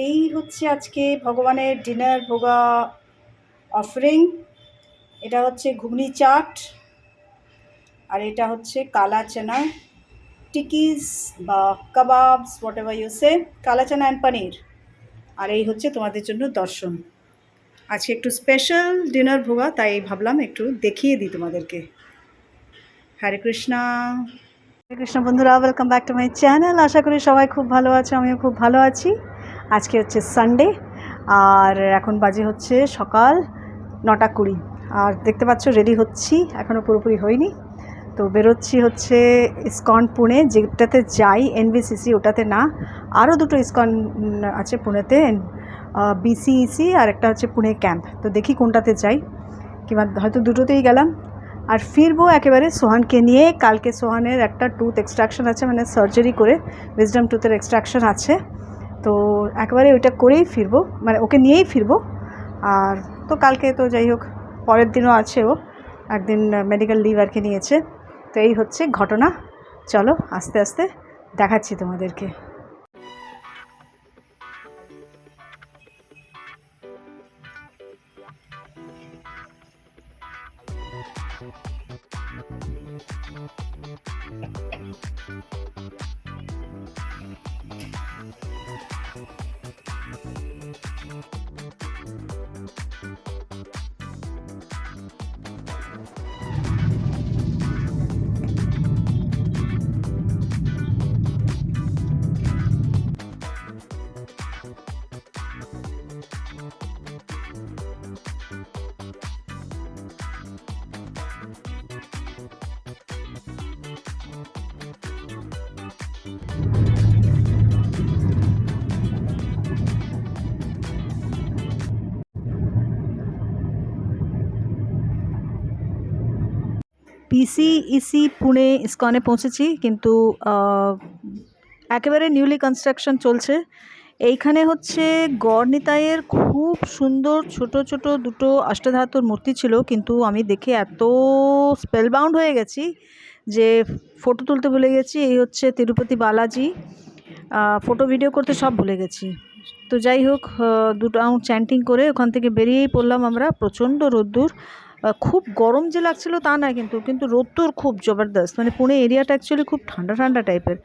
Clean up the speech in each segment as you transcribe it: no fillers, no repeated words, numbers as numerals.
এই হচ্ছে আজকে ভগবানের ডিনার ভোগা অফারিং। এটা হচ্ছে ঘুগনি চাট, আর এটা হচ্ছে কালা চানা টিকিস বা কাবাবস, হোয়াট এভার ইউ সে, কালা চানা অ্যান্ড পনির। আর এই হচ্ছে তোমাদের জন্য দর্শন। আজকে একটু স্পেশাল ডিনার ভোগা, তাই ভাবলাম একটু দেখিয়ে দিই তোমাদেরকে। হরে কৃষ্ণা। হরে কৃষ্ণ বন্ধুরা, welcome back to my channel. আশা করি সবাই খুব ভালো আছে, আমিও খুব ভালো আছি। আজকে হচ্ছে সানডে, আর এখন বাজে হচ্ছে সকাল 9:20। আর দেখতে পাচ্ছ রেডি হচ্ছি, এখনও পুরোপুরি হয়নি। তো বেরোচ্ছি হচ্ছে ইসকন পুনে, যেটাতে যাই এনভিসিসি, ওটাতে না, আরও দুটো ইসকন আছে পুনেতে, বিসিইসি আর একটা হচ্ছে পুনে ক্যাম্প। তো দেখি কোনটাতে যাই, কিংবা হয়তো দুটোতেই গেলাম। আর ফিরবো একেবারে সোহানকে নিয়ে। কালকে সোহানের একটা টুথ এক্সট্রাকশন আছে, মানে সার্জারি করে উইজডম টুথের এক্সট্রাকশন আছে। তো একেবারে ওইটা করেই ফিরবো, মানে ওকে নিয়েই ফিরবো। আর তো কালকে তো যাই হোক, পরের দিনও আছে, ও একদিন মেডিকেল লিভ আর কি নিয়েছে। তো এই হচ্ছে ঘটনা। চলো আস্তে আস্তে দেখাচ্ছি তোমাদেরকে। পিসিইসি পুনে ইসকনে পৌঁছেছি, কিন্তু একেবারে নিউলি কনস্ট্রাকশন চলছে। এইখানে হচ্ছে গড়নিতাইয়ের খুব সুন্দর ছোট ছোট দুটো অষ্টধাতুর মূর্তি ছিল, কিন্তু আমি দেখে এত স্পেলবাউন্ড হয়ে গেছি যে ফটো তুলতে ভুলে গেছি। এই হচ্ছে তিরুপতি বালাজি, ফটো ভিডিও করতে সব ভুলে গেছি। তো যাই হোক, দুটো রাউন্ড চ্যান্টিং করে ওখান থেকে বেরিয়েই পড়লাম আমরা। প্রচণ্ড রোদ্দুর, খুব গরম যে লাগছিল তা না, কিন্তু রোদ্দুর খুব জবরদস্ত। মানে পুনে এরিয়াটা অ্যাকচুয়ালি খুব ঠান্ডা ঠান্ডা টাইপের।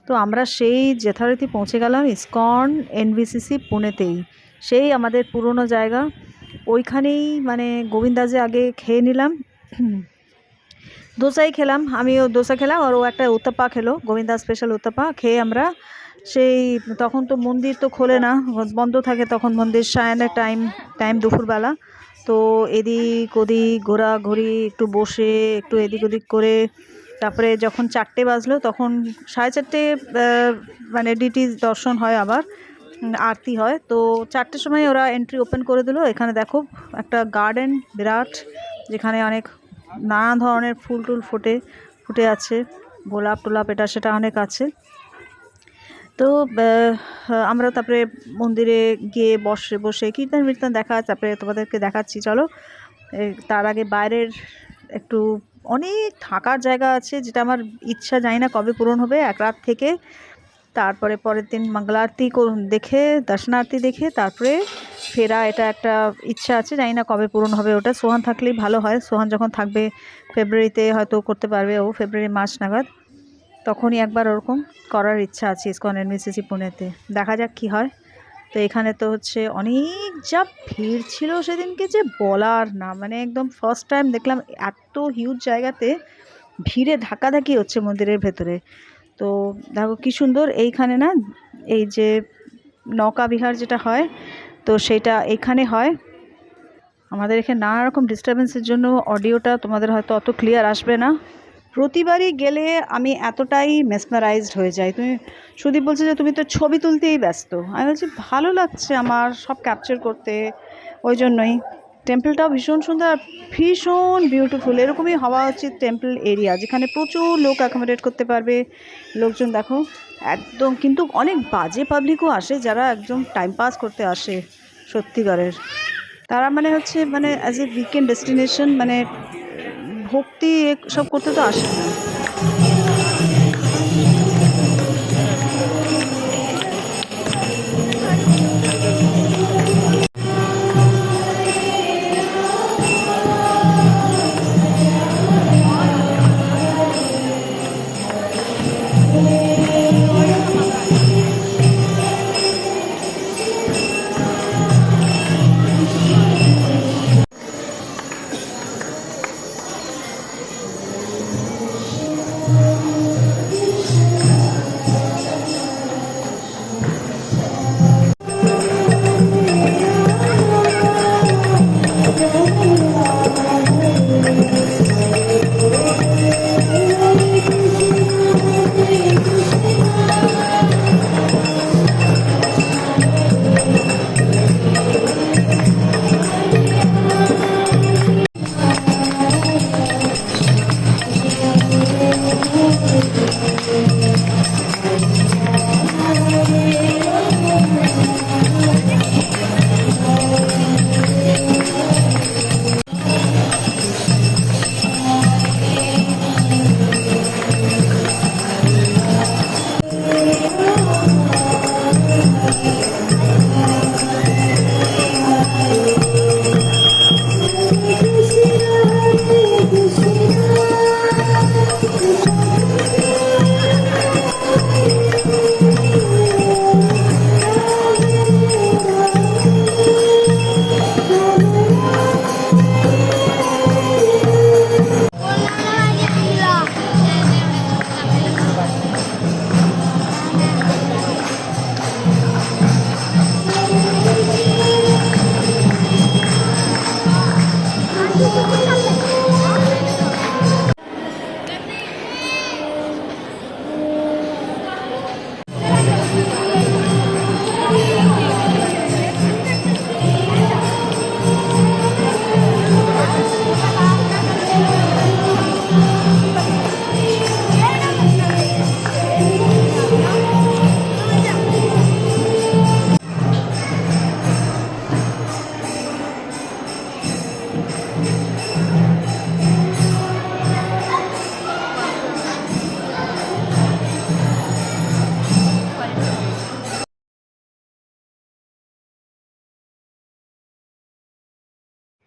তো আমরা সেই যথারীতি পৌঁছে গেলাম ইসকন এনভিসিসি পুনেতেই, সেই আমাদের পুরনো জায়গা ওইখানেই। মানে গোবিন্দাজে আগে খেয়ে নিলাম, দোসাই খেলাম, আমিও দোসা খেলাম, আর ও একটা উত্তাপা খেলো, গোবিন্দা স্পেশাল উত্তাপা খেয়ে আমরা সেই, তখন তো মন্দির তো খোলে না, বন্ধ থাকে তখন মন্দির, সায়ানের টাইম দুপুরবেলা। তো এদিক ওদিক ঘোরাঘুরি, একটু বসে একটু এদিক ওদিক করে, তারপরে যখন 4টে বাজলো তখন 4:30 মানে ডিটি দর্শন হয়, আবার আরতি হয়। তো 4টের সময় ওরা এন্ট্রি ওপেন করে দিল। এখানে দেখো একটা গার্ডেন বিরাট, যেখানে অনেক নানা ধরনের ফুল টুল ফুটে আছে, গোলাপ টোলাপ এটা সেটা অনেক আছে। তো আমরা তারপরে মন্দিরে গিয়ে বসে কীর্তন দেখা, তারপরে তোমাদেরকে দেখাচ্ছি চলো। তার আগে বাইরের একটু অনেক থাকার জায়গা আছে, যেটা আমার ইচ্ছা জানি না কবে পূরণ হবে, এক রাত থেকে। তারপরে পরের দিন মঙ্গলারতি দেখে, দর্শনার্থী দেখে তারপরে ফেরা, এটা একটা ইচ্ছা আছে, জানি না কবে পূরণ হবে। ওটা সোহান থাকলেই ভালো হয়। সোহান যখন থাকবে ফেব্রুয়ারিতে হয়তো করতে পারবে, ও ফেব্রুয়ারি মার্চ নাগাদ, তখনই একবার ওরকম করার ইচ্ছা আছে ইসকন এনভিসিসি পুনেতে। দেখা যাক কী হয়। তো এখানে তো হচ্ছে অনেক যা ভিড় ছিল সেদিনকে, যে বলার না, মানে একদম ফার্স্ট টাইম দেখলাম এত হিউজ জায়গাতে ভিড়ে ধাক্কাধাক্কি হচ্ছে মন্দিরের ভেতরে। তো দেখো কী সুন্দর এইখানে না, এই যে নৌকা বিহার যেটা হয়, তো সেটা এখানে হয়। আমাদের এখানে নানা রকম ডিস্টারবেন্সের জন্য অডিওটা তোমাদের হয়তো অত ক্লিয়ার আসবে না। প্রতিবারই গেলে আমি এতটাই মেসমারাইজড হয়ে যাই। সুদীপ বলছে যে তুমি তো ছবি তুলতেই ব্যস্ত। আমি বলছি ভালো লাগছে আমার সব ক্যাপচার করতে, ওই জন্যই। টেম্পলটাও ভীষণ সুন্দর, ভীষণ বিউটিফুল। এরকমই হওয়া উচিত টেম্পল এরিয়া, যেখানে প্রচুর লোক অ্যাকোমোডেট করতে পারবে। লোকজন দেখো একদম, কিন্তু অনেক বাজে পাবলিকও আসে, যারা একদম টাইম পাস করতে আসে সত্যিকারের। তারা মানে হচ্ছে মানে অ্যাজ এ উইকেন্ড ডেস্টিনেশন, মানে ভক্তি সব করতে তো আসে না।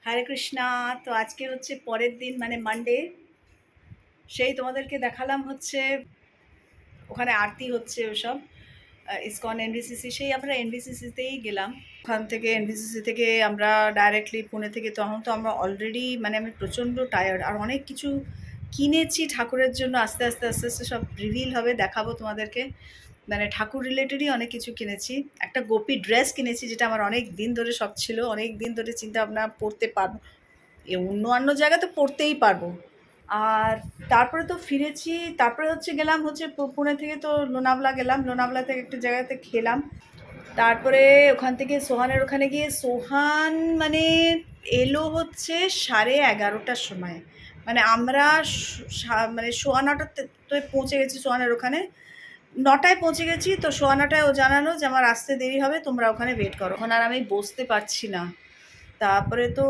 হরে কৃষ্ণা। তো আজকে হচ্ছে পরের দিন, মানে মানডে। সেই তোমাদেরকে দেখালাম হচ্ছে ওখানে আরতি হচ্ছে ওসব ইসকন এনভিসিসি, সেই আমরা এনভিসিসিতেই গেলাম। ওখান থেকে এনভিসিসি থেকে আমরা ডাইরেক্টলি পুনে থেকে, তখন তো আমরা অলরেডি মানে আমি প্রচণ্ড টায়ার্ড, আর অনেক কিছু কিনেছি ঠাকুরের জন্য। আস্তে আস্তে আস্তে আস্তে সব রিভিল হবে, দেখাবো তোমাদেরকে। মানে ঠাকুর রিলেটেডই অনেক কিছু কিনেছি। একটা গোপী ড্রেস কিনেছি, যেটা আমার অনেক দিন ধরে শখ ছিল, অনেক দিন ধরে চিন্তা ভাবনা, পরতে পারবো, অন্য জায়গা তো পড়তেই পারবো। আর তারপরে তো ফিরেছি, তারপরে হচ্ছে গেলাম হচ্ছে পুনে থেকে তো লোনাভলা গেলাম, লোনাভলা থেকে একটা জায়গাতে খেলাম। তারপরে ওখান থেকে সোহানের ওখানে গিয়ে সোহান মানে এলো হচ্ছে 11:30টার সময়। মানে আমরা মানে 9:15 তো পৌঁছে গেছি সোহানের ওখানে, 9টায় পৌঁছে গেছি। তো 9:15 ও জানালো যে আমার আসতে দেরি হবে, তোমরা ওখানে ওয়েট করো। ওখানে আর আমি বসতে পারছি না। তারপরে তো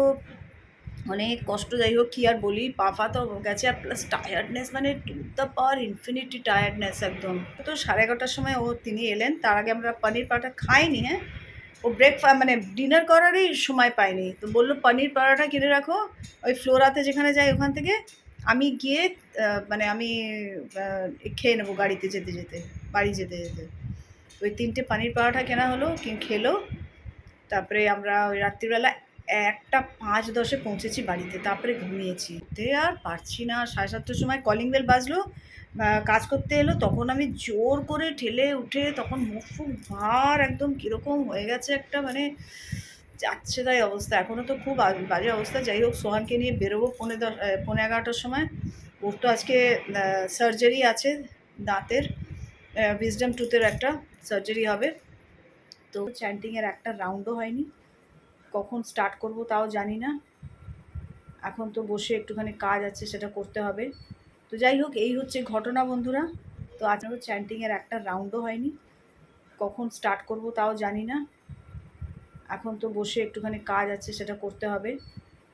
অনেক কষ্ট, যাই হোক কী আর বলি, পা তো গেছে, আর প্লাস টায়ার্ডনেস, মানে to the power infinity tiredness একদম। তো 11:30টার সময় তিনি এলেন। তার আগে আমরা পনির পরাঠা খাইনি। হ্যাঁ, ও মানে ডিনার করারই সময় পাইনি। তো বললো পনির পরাঠা কিনে রাখো, ওই ফ্লোরাতে যেখানে যাই ওখান থেকে আমি গিয়ে মানে আমি খেয়ে নেবো গাড়িতে যেতে যেতে, বাড়ি যেতে যেতে। ওই 3টে পনির পরাঠা কেনা হলো, খেলো। তারপরে আমরা ওই রাত্রিবেলা 1:05-10 পৌঁছেছি বাড়িতে। তারপরে ঘুমিয়েছি, আর পারছি না। 7:30টার সময় কলিং বেল বাজলো, কাজ করতে এলো। তখন আমি জোর করে ঠেলে উঠে, তখন মুখ ফুক ভার একদম কীরকম হয়ে গেছে একটা, মানে যাচ্ছে তাই অবস্থা। এখনও তো খুব বাজে অবস্থা। যাই হোক, সোহানকে নিয়ে বেরোবো 11:15 সময়। ওর তো আজকে সার্জারি আছে, দাঁতের উইজডম টুথের একটা সার্জারি হবে। তো চ্যান্টিংয়ের একটা রাউন্ডও হয়নি, কখন স্টার্ট করব তাও জানি না। এখন তো বসে একটুখানি কাজ আছে, সেটা করতে হবে। তো যাই হোক, এই হচ্ছে ঘটনা বন্ধুরা। তো আজকে চ্যান্টিংয়ের একটা রাউন্ডও হয়নি, কখন স্টার্ট করব তাও জানি না। এখন তো বসে একটুখানি কাজ আছে, সেটা করতে হবে।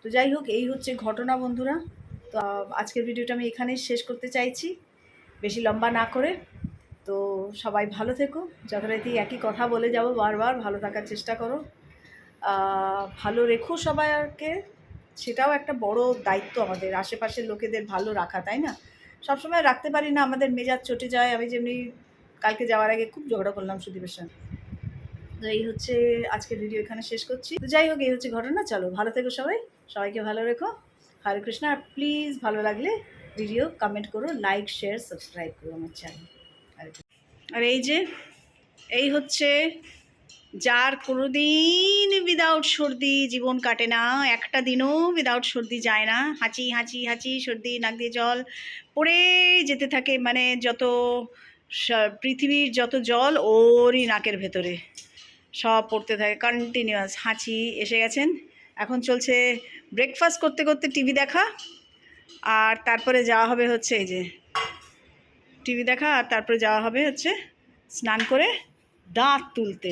তো যাই হোক, এই হচ্ছে ঘটনা বন্ধুরা। তো আজকের ভিডিওটা আমি এখানেই শেষ করতে চাইছি, বেশি লম্বা না করে। তো সবাই ভালো থেকো, যথারীতি একই কথা বলে যাব বারবার, ভালো থাকার চেষ্টা করো, ভালো রেখো সবাইকে। সেটাও একটা বড় দায়িত্ব আমাদের, আশেপাশের লোকেদের ভালো রাখা, তাই না? সবসময় রাখতে পারি না, আমাদের মেজাজ চটে যায়। আমি যেমনি কালকে যাওয়ার আগে খুব ঝগড়া করলাম সুদীপের সঙ্গে। তো এই হচ্ছে আজকের ভিডিও, এখানে শেষ করছি। তো যাই হোক, এই হচ্ছে ঘটনা। চলো, ভালো থেকো সবাই, সবাইকে ভালো রেখো। হরে কৃষ্ণ। আর প্লিজ ভালো লাগলে ভিডিও কমেন্ট করো, লাইক শেয়ার সাবস্ক্রাইব করো আমার চ্যানেল। আর এই হচ্ছে যার কোনো দিন উইদাউট সর্দি জীবন কাটে না, একটা দিনও উইদাউট সর্দি যায় না। হাঁচি হাঁচি হাঁচি, সর্দি, নাক দিয়ে জল পড়ে যেতে থাকে। মানে যত পৃথিবীর যত জল ওরই নাকের ভেতরে সব পড়তে থাকে, কন্টিনিউয়াস হাঁচি। এসে গেছেন, এখন চলছে ব্রেকফাস্ট করতে করতে টিভি দেখা। আর তারপরে যাওয়া হবে হচ্ছে এই যে টিভি দেখা, আর তারপরে যাওয়া হবে হচ্ছে স্নান করে দাঁত তুলতে।